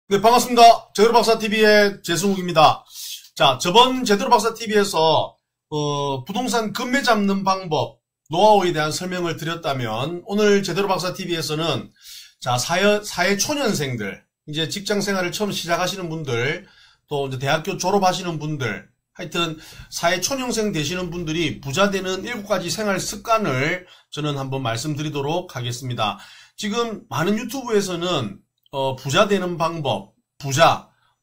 네, 반갑습니다. 제대로박사TV의 재승욱입니다. 자, 저번 제대로박사TV에서 부동산 금매 잡는 방법, 노하우에 대한 설명을 드렸다면, 오늘 제대로박사TV에서는 자, 사회 초년생들, 이제 직장 생활을 처음 시작하시는 분들, 또 이제 대학교 졸업하시는 분들, 하여튼 사회 초년생 되시는 분들이 부자 되는 7가지 생활 습관을 저는 한번 말씀드리도록 하겠습니다. 지금 많은 유튜브에서는 부자 되는 방법,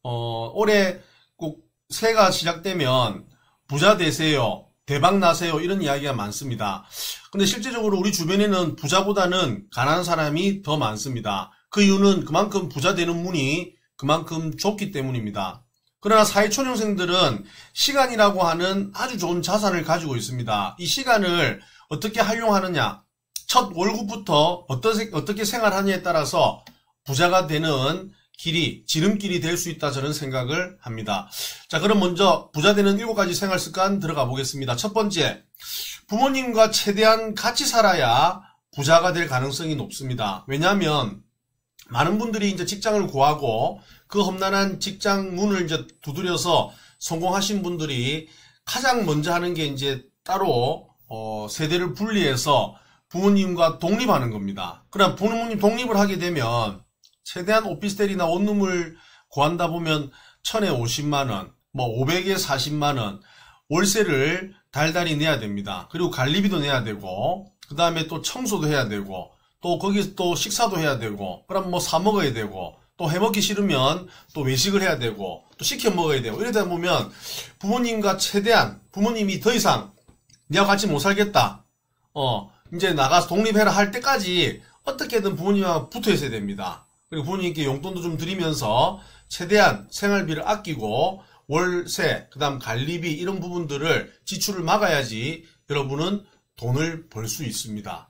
올해 꼭 새해가 시작되면 부자 되세요, 대박 나세요, 이런 이야기가 많습니다. 근데 실제적으로 우리 주변에는 부자보다는 가난한 사람이 더 많습니다. 그 이유는 그만큼 부자 되는 문이 그만큼 좁기 때문입니다. 그러나 사회초년생들은 시간이라고 하는 아주 좋은 자산을 가지고 있습니다. 이 시간을 어떻게 활용하느냐, 첫 월급부터 어떻게 생활하느냐에 따라서 부자가 되는 길이, 지름길이 될 수 있다, 저는 생각을 합니다. 자, 그럼 먼저 부자 되는 7가지 생활 습관 들어가 보겠습니다. 첫 번째, 부모님과 최대한 같이 살아야 부자가 될 가능성이 높습니다. 왜냐하면 많은 분들이 이제 직장을 구하고 그 험난한 직장 문을 이제 두드려서 성공하신 분들이 가장 먼저 하는 게 이제 따로 세대를 분리해서 부모님과 독립하는 겁니다. 그럼 부모님 독립을 하게 되면 최대한 오피스텔이나 원룸을 구한다 보면 1000에 50만원, 500에 40만원 월세를 달달이 내야 됩니다. 그리고 관리비도 내야 되고, 그 다음에 또 청소도 해야 되고, 또 거기서 또 식사도 해야 되고, 그럼 사 먹어야 되고, 또 해먹기 싫으면 또 외식을 해야 되고, 또 시켜 먹어야 되고, 이러다 보면 부모님과 최대한, 부모님이 더 이상 내가 같이 못 살겠다, 이제 나가서 독립해라 할 때까지 어떻게든 부모님하고 붙어 있어야 됩니다. 그리고 부모님께 용돈도 좀 드리면서 최대한 생활비를 아끼고 월세, 그 다음 관리비 이런 부분들을 지출을 막아야지 여러분은 돈을 벌 수 있습니다.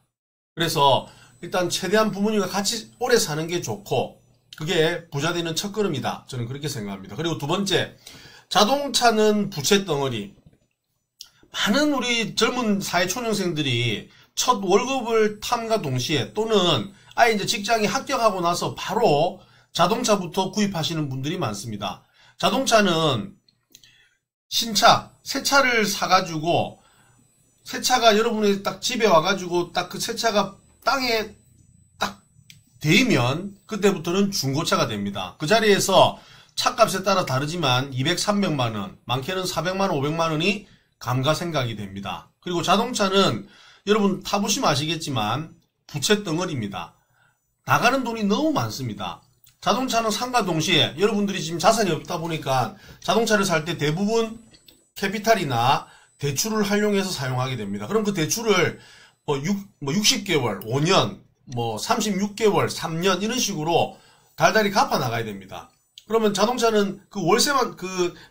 그래서 일단 최대한 부모님과 같이 오래 사는 게 좋고, 그게 부자 되는 첫걸음이다, 저는 그렇게 생각합니다. 그리고 두 번째, 자동차는 부채 덩어리. 많은 우리 젊은 사회초년생들이 첫 월급을 탐과 동시에, 또는 아예 이제 직장에 합격하고 나서 바로 자동차부터 구입하시는 분들이 많습니다. 자동차는 신차, 새 차를 사가지고, 새 차가 여러분의 딱 집에 와가지고 딱 그 새 차가 땅에 딱 대이면 그때부터는 중고차가 됩니다. 그 자리에서 차값에 따라 다르지만 200, 300만원, 많게는 400만원, 500만원이 감가생각이 됩니다. 그리고 자동차는 여러분 타보시면 아시겠지만 부채 덩어리입니다. 나가는 돈이 너무 많습니다. 자동차는 산과 동시에 여러분들이 지금 자산이 없다 보니까 자동차를 살 때 대부분 캐피탈이나 대출을 활용해서 사용하게 됩니다. 그럼 그 대출을 60개월, 5년, 36개월, 3년 이런 식으로 달달이 갚아 나가야 됩니다. 그러면 자동차는 그 월세만,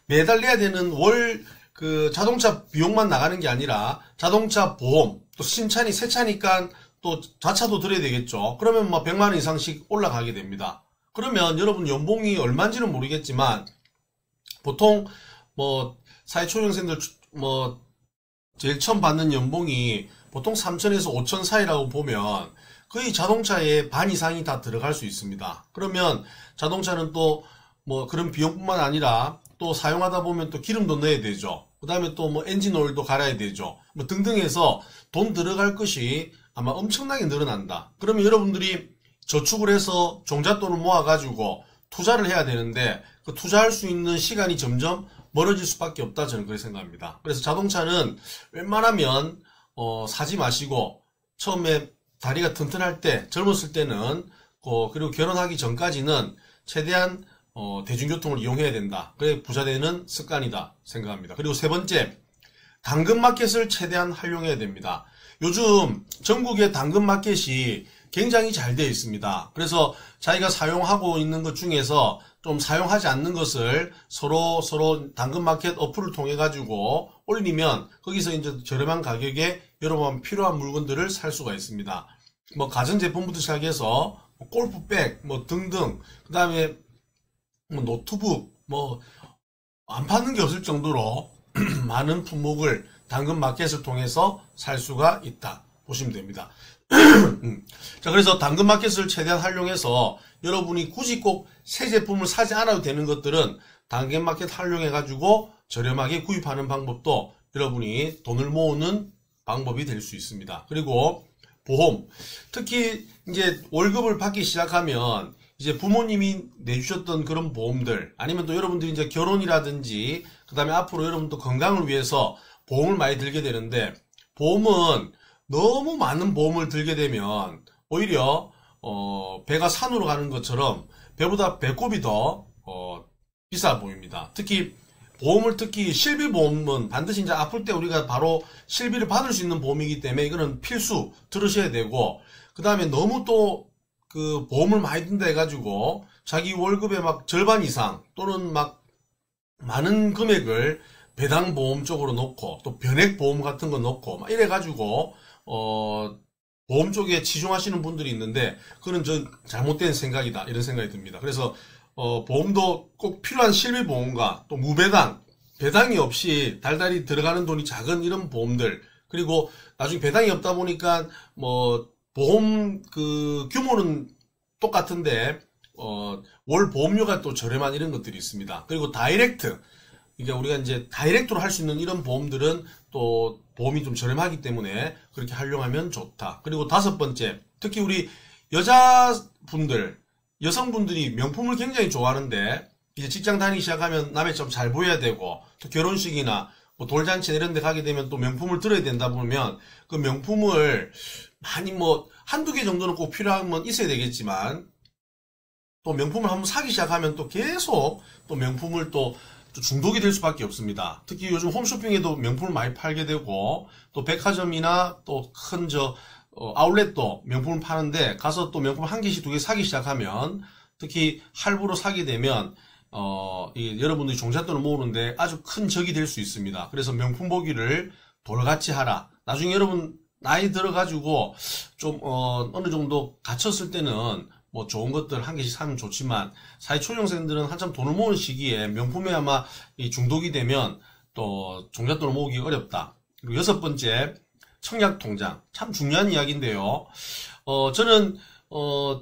매달 내야 되는 자동차 비용만 나가는 게 아니라 자동차 보험, 또 신차니 새 차니까 또 자차도 들어야 되겠죠. 그러면 100만원 이상씩 올라가게 됩니다. 그러면 여러분 연봉이 얼마인지는 모르겠지만 보통 사회초년생들 제일 처음 받는 연봉이 보통 3천에서 5천 사이라고 보면 거의 자동차의 반 이상이 다 들어갈 수 있습니다. 그러면 자동차는 또 그런 비용뿐만 아니라 또 사용하다 보면 또 기름도 넣어야 되죠. 그 다음에 또 엔진 오일도 갈아야 되죠. 등등 해서 돈 들어갈 것이 아마 엄청나게 늘어난다. 그러면 여러분들이 저축을 해서 종잣돈을 모아가지고 투자를 해야 되는데 그 투자할 수 있는 시간이 점점 멀어질 수밖에 없다, 저는 그렇게 생각합니다. 그래서 자동차는 웬만하면 사지 마시고 처음에 다리가 튼튼할 때, 젊었을 때는 그리고 결혼하기 전까지는 최대한 대중교통을 이용해야 된다. 그게 부자 되는 습관이다 생각합니다. 그리고 세 번째, 당근마켓을 최대한 활용해야 됩니다. 요즘 전국의 당근마켓이 굉장히 잘 되어 있습니다. 그래서 자기가 사용하고 있는 것 중에서 좀 사용하지 않는 것을 서로 당근마켓 어플을 통해 가지고 올리면 거기서 이제 저렴한 가격에 여러분 필요한 물건들을 살 수가 있습니다. 가전제품부터 시작해서 골프백 등등, 그 다음에 노트북 안 파는 게 없을 정도로 많은 품목을 당근마켓을 통해서 살 수가 있다. 보시면 됩니다. 자, 그래서 당근마켓을 최대한 활용해서 여러분이 굳이 꼭 새 제품을 사지 않아도 되는 것들은 당근마켓 활용해가지고 저렴하게 구입하는 방법도 여러분이 돈을 모으는 방법이 될 수 있습니다. 그리고 보험, 특히 이제 월급을 받기 시작하면 이제 부모님이 내주셨던 그런 보험들, 아니면 또 여러분들이 이제 결혼이라든지 그 다음에 앞으로 여러분도 건강을 위해서 보험을 많이 들게 되는데, 보험은 너무 많은 보험을 들게 되면 오히려 배가 산으로 가는 것처럼 배보다 배꼽이 더 비싸 보입니다. 특히 보험을, 특히 실비보험은 반드시 이제 아플 때 우리가 바로 실비를 받을 수 있는 보험이기 때문에 이거는 필수 들으셔야 되고, 그 다음에 너무 또 그 보험을 많이 든다 해가지고 자기 월급의 막 절반 이상 또는 막 많은 금액을 배당 보험 쪽으로 놓고 또 변액 보험 같은 거 놓고 막 이래가지고 보험 쪽에 치중하시는 분들이 있는데, 그건 저 잘못된 생각이다 이런 생각이 듭니다. 그래서 보험도 꼭 필요한 실비보험과 또 무배당, 배당이 없이 달달이 들어가는 돈이 작은 이런 보험들, 그리고 나중에 배당이 없다 보니까 뭐 보험 그 규모는 똑같은데 월 보험료가 또 저렴한 이런 것들이 있습니다. 그리고 다이렉트, 그러니까 우리가 이제 다이렉트로 할 수 있는 이런 보험들은 또 보험이 좀 저렴하기 때문에 그렇게 활용하면 좋다. 그리고 다섯 번째, 특히 우리 여자분들, 여성분들이 명품을 굉장히 좋아하는데, 이제 직장 다니기 시작하면 남의 좀 잘 보여야 되고, 또 결혼식이나 뭐 돌잔치 이런 데 가게 되면 또 명품을 들어야 된다 보면 그 명품을 많이 뭐 한두 개 정도는 꼭 필요하면 있어야 되겠지만, 또 명품을 한번 사기 시작하면 또 계속 또 명품을 또 중독이 될 수밖에 없습니다. 특히 요즘 홈쇼핑에도 명품을 많이 팔게 되고, 또 백화점이나 또 큰 아울렛도 명품을 파는데 가서 또 명품 한 개씩 두 개 사기 시작하면, 특히 할부로 사게 되면 여러분들이 종잣돈을 모으는데 아주 큰 적이 될 수 있습니다. 그래서 명품 보기를 돌같이 하라. 나중에 여러분 나이 들어가지고 좀 어느 정도 갇혔을 때는 뭐 좋은 것들 한 개씩 사면 좋지만, 사회초년생들은 한참 돈을 모으는 시기에 명품에 아마 이 중독이 되면 또 종잣돈을 모으기 어렵다. 그리고 여섯 번째, 청약통장. 참 중요한 이야기인데요. 저는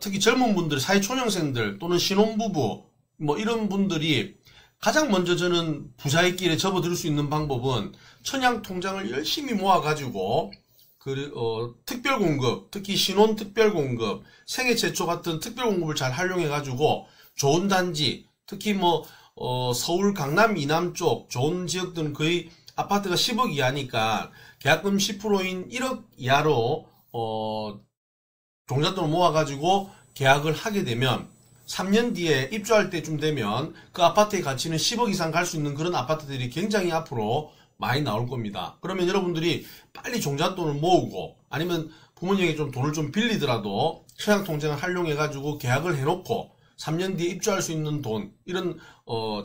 특히 젊은 분들, 사회초년생들 또는 신혼부부 뭐 이런 분들이 가장 먼저 저는 부자의 길에 접어들 수 있는 방법은 청약통장을 열심히 모아가지고 특별공급, 특히 신혼 특별공급, 생애 최초 같은 특별공급을 잘 활용해가지고 좋은 단지, 특히 뭐 서울 강남 이남 쪽 좋은 지역들은 거의 아파트가 10억 이하니까 계약금 10%인 1억 이하로 종잣돈을 모아가지고 계약을 하게 되면 3년 뒤에 입주할 때쯤 되면 그 아파트의 가치는 10억 이상 갈 수 있는 그런 아파트들이 굉장히 앞으로 많이 나올 겁니다. 그러면 여러분들이 빨리 종잣돈을 모으고, 아니면 부모님에게 좀 돈을 좀 빌리더라도 청약통장을 활용해가지고 계약을 해놓고 3년 뒤에 입주할 수 있는 돈, 이런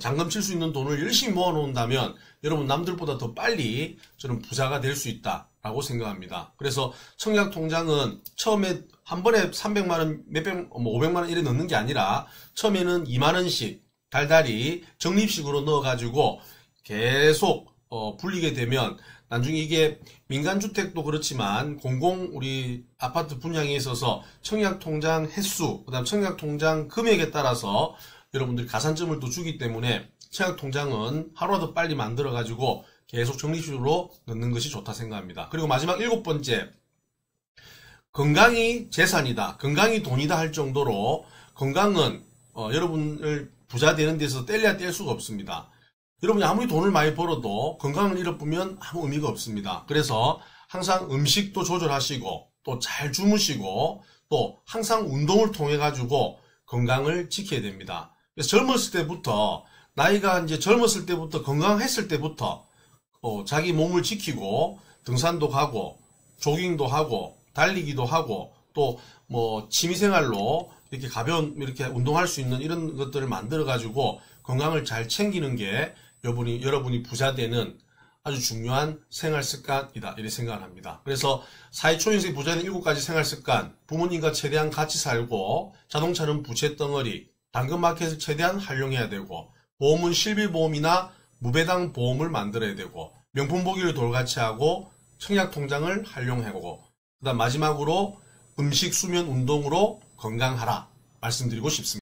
잔금 칠 수 있는 돈을 열심히 모아놓는다면 여러분 남들보다 더 빨리 저는 부자가 될 수 있다라고 생각합니다. 그래서 청약통장은 처음에 한 번에 300만원, 몇백, 500만원 이래 넣는 게 아니라 처음에는 2만원씩 달달이 적립식으로 넣어가지고 계속 불리게 되면 나중에 이게 민간주택도 그렇지만 우리 아파트 분양에 있어서 청약통장 횟수, 그 다음 청약통장 금액에 따라서 여러분들이 가산점을 또 주기 때문에 청약통장은 하루라도 빨리 만들어가지고 계속 적립식으로 넣는 것이 좋다 생각합니다. 그리고 마지막 일곱 번째, 건강이 재산이다, 건강이 돈이다 할 정도로 건강은 여러분을 부자 되는 데서 뗄래야 뗄 수가 없습니다. 여러분이 아무리 돈을 많이 벌어도 건강을 잃어보면 아무 의미가 없습니다. 그래서 항상 음식도 조절하시고 또 잘 주무시고 또 항상 운동을 통해 가지고 건강을 지켜야 됩니다. 그래서 젊었을 때부터, 나이가 이제 젊었을 때부터, 건강했을 때부터 자기 몸을 지키고 등산도 가고 조깅도 하고 달리기도 하고 또 뭐 취미생활로 이렇게 가벼운 이렇게 운동할 수 있는 이런 것들을 만들어 가지고 건강을 잘 챙기는 게 여러분이 부자 되는 아주 중요한 생활 습관이다, 이렇게 생각을 합니다. 그래서 사회초년생 부자는 7가지 생활 습관: 부모님과 최대한 같이 살고, 자동차는 부채 덩어리, 당근마켓을 최대한 활용해야 되고, 보험은 실비보험이나 무배당 보험을 만들어야 되고, 명품 보기를 돌같이 하고, 청약통장을 활용하고, 그 그다음 마지막으로 음식, 수면, 운동으로 건강하라 말씀드리고 싶습니다.